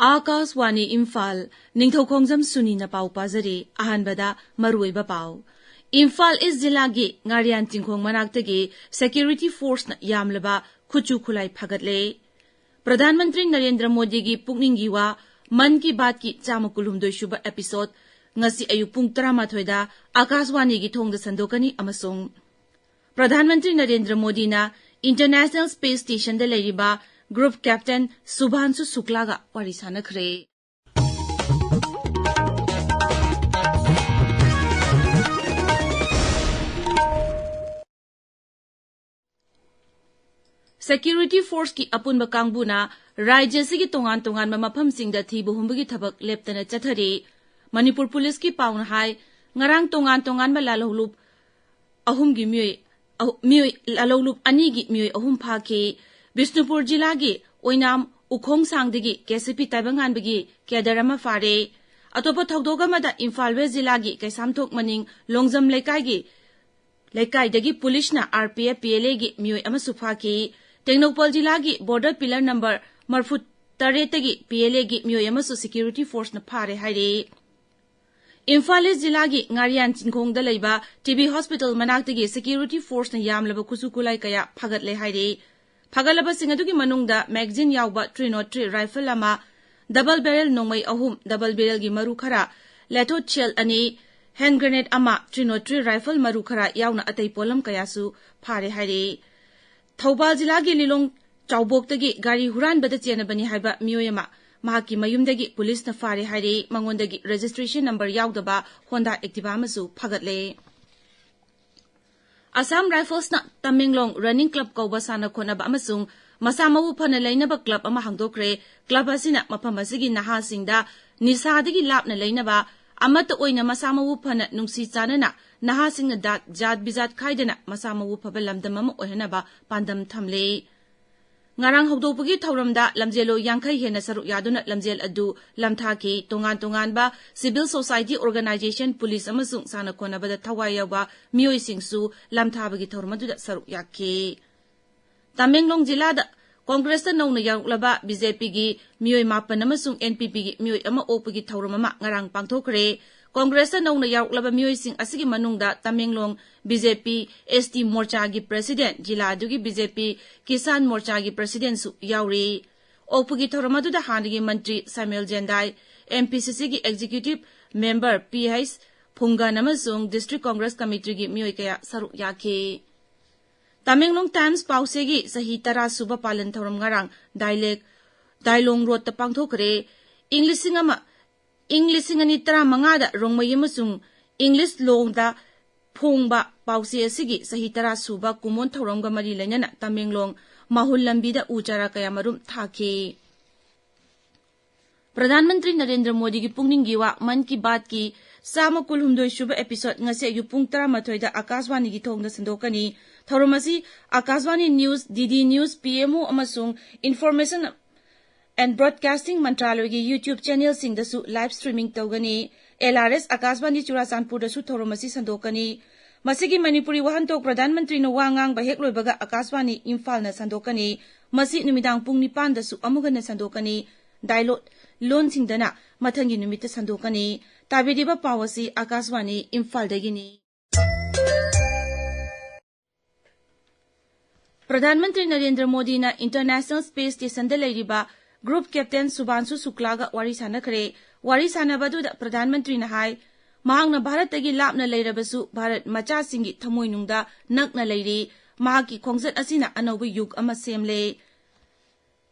Akaswani Imphal Heirangkhongjam Suni na pau pazari ahanbada maruiba pau. Imphal is jilagi ngarian tingkhong manaktagi security force na yamlaba khuchu khulai phagatle. Pradhan Mantri Narendra Modi gi pukningi wa Man ki Baat ki chamakulhumdoi shuba episode ngasi ayuk pung 13 da Akaswani gi thongda sandokani amasung Pradhan Mantri Narendra Modi na International Space Station da leiriba Group Captain Subhanshu Shukla ga wari sanakhre. Security Force ki apunba kangbuna Rajya sigi tongan mafam singda thibu humbagi thabak leptana chathari Manipur Police ki pauna hai ngarang tongan ma lalolup ahum gi miyoi lalolup ani gi miyoi ahum phaki Bishnupur jila gi oinam ukhong sangdagi KCP taibangan bagi kedarama fare atopa thogdoga mada Imphal West jila gi kaisamthok maning longjam lekai dagi police na RPF PLA gi miyoi ama sufaki Tengnopal jila gi border pillar number marfut taretagi PLA gi miyoi ama su security force na phare haire Imphal jila gi ngarian chingkhong da leiba TB hospital manaktagi security force na yamlaba kusukulai kaya phagatle haire Phagalaba singadu ki manungda magazine yawba 303 rifle ama double barrel nongmai ahum double barrel gi maru khara leto shell ani hand grenade ama 303 rifle maru khara yawna atai polam kayasu phare haire Thobal jila gi lilong chawboktagi gari huran bada chena bani haiba miyoyama mahaki mayumdagi police na phare haire mangondagi registration number yawdaba Honda Activa masu phagatle Assam Rifles na Tamenglong Running Club kauba sana khonaba amasung masamawu phana leinaba club ama hangdokre club asina mafam asigi naha singda nisadagi lapna leinaba amata oina masamawu phana nungsi chanana naha singna jat bijat khaidana masamawu phaba lamdam ama ohenaba pandam thamle ngarang hogdopagi thauramda lamjelo yangkhai hena saru yaduna lamjel adu lamthaki tongan ba civil society organization police amasung sana khonabada thawai yawa miyoi singsu lamthabagi thauramadu saru yakki Tamenglong jilada Congress na nongna yaruklaba BJP gi miyoi mapan amasung NPP gi miyoi ama opagi thauramama ngarang pangthokre Congress na nongna yaruklaba miyoi sing asigi manungda Tamenglong BJP ST Morcha gi president jila adugi BJP Kisan Morcha gi president su yauri opagi thauramadu da hanigi mantri Samuel Jendai MPCC gi executive member PH Phungan amasung district congress committee gi miyoi kaya saru yakhi Tamenglong Times pause gi sahi 10 suba palan thauram ngarang Dailong road ta pangthokre English ani 15 da rongmai amasung English long da phongba pause asigi sahi 10 suba kumon thauramga mari lainana Tamenglong mahul lambi da uchara kaya marum thaki Pradhan Mantri Narendra Modi gi pungningi wa Man ki Baat ki sama kulhumdoi shuba episode ngase yu pung 13 da Akaswani gi thongda sandokani Thauramasi Akaswani News DD News PMO amasung Information and Broadcasting Mantraloy gi YouTube channel sing da su live streaming tawgani LRS Akaswani Churachandpur da su Thauramasi sandokani Masigi Manipuri wahantok Pradhan Mantri na wangang bahek loibaga Akaswani Imphal na sandokani masi numidang pung 9 da su amuga na sandokani Dialog Lon singdana mathangi numita sandokani tabidiba pawasi Akaswani Imphal dagini Pradhan Mantri Narendra Modi na International Space Station da leiriba Group Captain Subhanshu Shukla ga wari sanakhre wari sanabadu da Pradhan Mantri na hai mahangna Bharat tagi lapna leirabasu Bharat macha singi thamoinungda nakna leiri mahaki khongjat asina anobu yug ama semle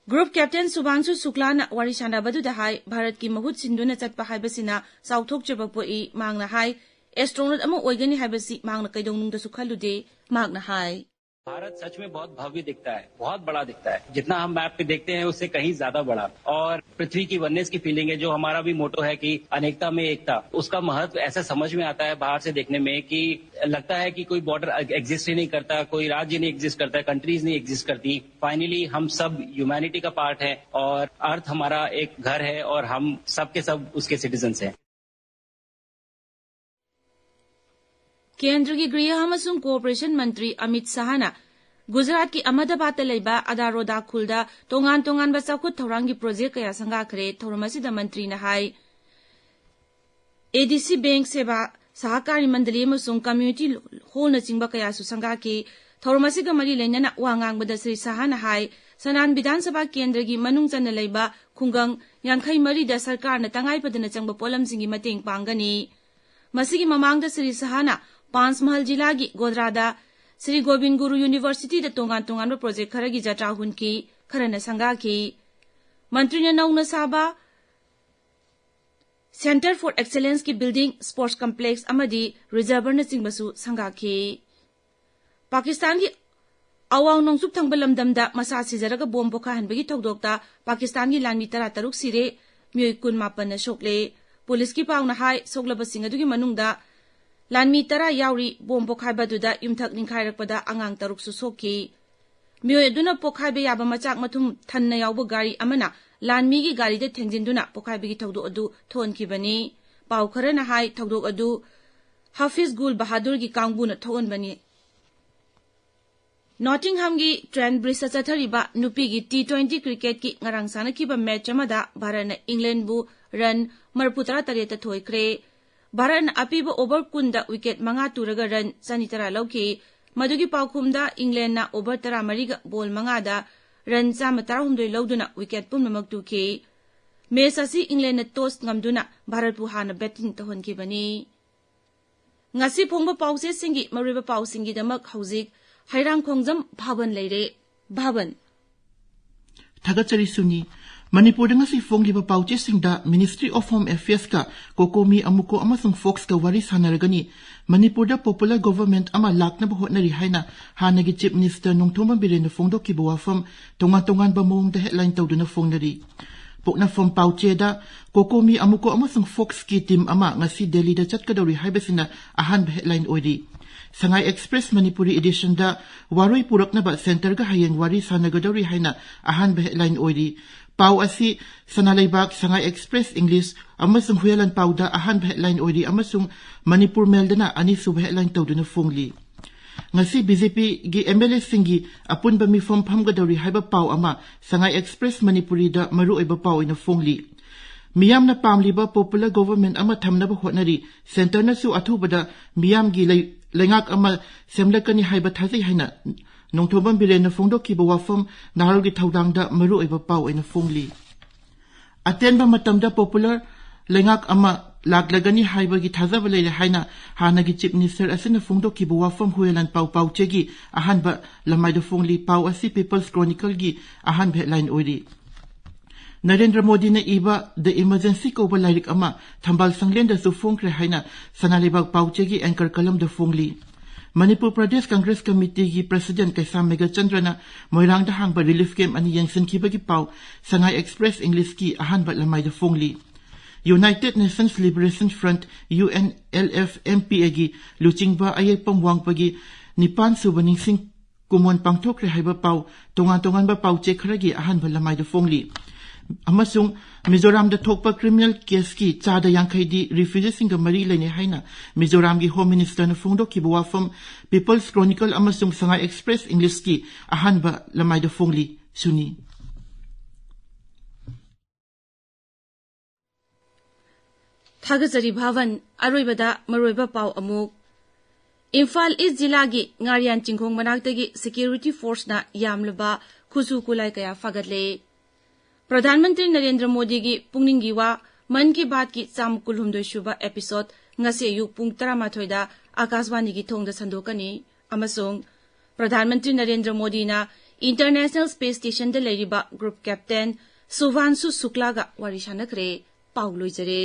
Group Captain Subhanshu Shukla na wari sanabadu da hai Bharat ki mahut sinduna chatpa haibasina sauthok chaba poi mangna hai astronaut ama oigani haibasi mangna kaidongnungda su khalude magna hai Bharat सच में बहुत भव्य दिखता है बहुत बड़ा दिखता है जितना हम मैप पे देखते हैं उससे कहीं ज्यादा बड़ा और पृथ्वी की वननेस की फीलिंग है जो हमारा भी मोटो है कि अनेकता में एकता उसका महत्व ऐसा समझ में आता है बाहर से देखने में कि लगता है कि कोई बॉर्डर एग्जिस्ट ही नहीं करता कोई राज्य नहीं एग्जिस्ट करता कंट्रीज नहीं एग्जिस्ट करती फाइनली हम सब ह्यूमैनिटी का पार्ट है और अर्थ हमारा एक घर है और हम सब के सब उसके सिटीजन्स हैं केंद्र की गृह अमसुंग कोऑपरेशन मंत्री अमित शाहना गुजरात की अहमदाबाद लेबा अदारोदा खुलदा तोंगान तोंगान बचाखुत थौरांगी प्रोजेक्ट कया संगाखरे थौरमसिदा मंत्री न हाई एडीसी बैंक सेवा सहकारी मंडली अमसुंग कम्युनिटी हॉल न चिंबा कया सु संगाकी थौरमसिगा मरी लेनना वांगांगबदा श्री साहाना हाई सनान विधानसभा केंद्र की मनुंग चन लेबा खुंगंग यांखै मरीदा सरकार न तंगाई पदन चंगबा पोलमसिंगी मतेंग पांगनी मसिगी ममांगदा श्री साहाना पांचमहल जिला की गोधरादा Shri Govind Guru university the तोंगान तोंगान project खरगी जत्रा हुनकी खरन संगाकी मंत्री ने नौना साबा सेंटर फॉर एक्सेलेंस की बिल्डिंग स्पोर्ट्स कॉम्प्लेक्स अमदी रिजर्वर न चिंगबसु संगाकी पाकिस्तान की अवांग नोंसुप थंगबा लमदमदा मसा सिजरगा बोम पोखाहनबगी थौदोक्ता पाकिस्तान की लानमी 13 सिरे मियोय 19 न सोकले पुलिस की पावना हाई सोकलबसिंग अदुगी मनुंगदा लानमी 10 यावरी बोम पोखाइबदुदा युमथक निखाइरकपदा आंगांग 6 सोकी मियोय अदुना पोखाइबे याबा मचाक मथुम थन्ना यावबा गाड़ी अमना लानमी की गाड़ी दे थेंजिनदुना पोखाइबगी थौदो अदु थोनखिबनी पाव खरना हाई थौदो अदु हाफिज गुल बहादुर की कांगबुना थोनबनी नॉटिंघम की ट्रेंड ब्रिज चथरीबा नुपी की T20 क्रिकेट की ngarang sanakhiba मैच अमदा भारत ने इंग्लैंड बु रन 43 थोइख्रे भारत अपीब ओवर 10 विकेट 5 तुरगा रन 93 लौखि मदुगी पाउखुमदा इंग्लैंड ना ओवर 13 बॉल 5 दा रन 119 लौदुना विकेट पुनमक तुखि मैच असि इंग्लैंड ना टॉस ngamduna भारत बु हाना बैटिंग तहनखिबनी ngasi phongba pause singi mariba pau singi damak hauzik Heirangkhongjam Bhavan leire Bhavan Thagachari Suni Manipur ngasi phongliba pauche singda Ministry of Home Affairs ka kokomi amuko amasung Fox ka wari sanaragani Manipur da popular government ama lakna ba hotnari haina hanagi chief minister nongthoma birena phongdo ki bawafam tongan ba mong da headline tawduna phongnari Pokna from pauche da kokomi amuko amasung Fox ki team ama ngasi Delhi da chatkadori haibasina ahan headline oidi Sangai Express Manipuri edition da waroi purakna ba center ga hayeng wari sanagadori haina ahan headline oidi Pau asi sanalaibak Sangai Express English amasung huyalan pau da ahan headline oidi amasung Manipur Mail dana ani sub headline tawduna phongli ngasi BJP gi MLA singi apun ba mi form phamgadori haiba pau ama Sangai Express Manipuri da maru eba pau ina phongli Miyam na pamliba popular government ama thamna ba hotnari center na su athu bada miyam gi lengak ama semlakani haiba thazi haina nongthobam birena phongdo ki bawafam naharogi thaudang da maru eba pau ina phongli aten ba matamda popular lengak ama laglagani haiba gi thazaba leile haina hanagi chief minister asina phongdo ki bawafam huelan pau chegi ahan ba lamai do phongli pau asi people's chronicle gi ahan headline oidi Narendra Modi na iba the emergency ko ba lairik ama thambal sanglen da su phongkre haina sanalibag pauchegi anchor kalam da phongli Manipur Pradesh Congress Committee gi President Kaisam Megachandra na moirang da hang ba relief camp ani yangsin ki bagi pau Sangai Express English ki ahan ba lamai da phongli United Nations Liberation Front UNLF MPA gi luching ba ayay pamwang pagi nipan subaning sing kumon pangthokre haiba pau tongan ba pauche kharagi ahan ba lamai da phongli amasung Mizoram da thokpa criminal case ki chada yankhai di refugees singa mari lene haina Mizoram gi Home Minister na phongdo ki bawafam People's Chronicle amasung Sangai Express English ki ahan ba lamai da phongli Suni Thagachari Bhavan aroibada maroiba pau amuk Imphal East Jilla gi Ngarian Chingkhong manaktagi security force na yamlaba khusu kulai kaya fagatle प्रधानमंत्री नरेंद्र मोदी की पुंगनिंगी वा मन की बात की 119 शुबा episode ngasi ayuk pung 13 da Akashvani की थोंग दा संदोकनी अमसोंग प्रधानमंत्री नरेंद्र मोदी ना इंटरनेशनल स्पेस स्टेशन दा लेरिबा ग्रुप कैप्टन सुभांशु शुक्ला गा वारी शानकरे पाउ लोइजरे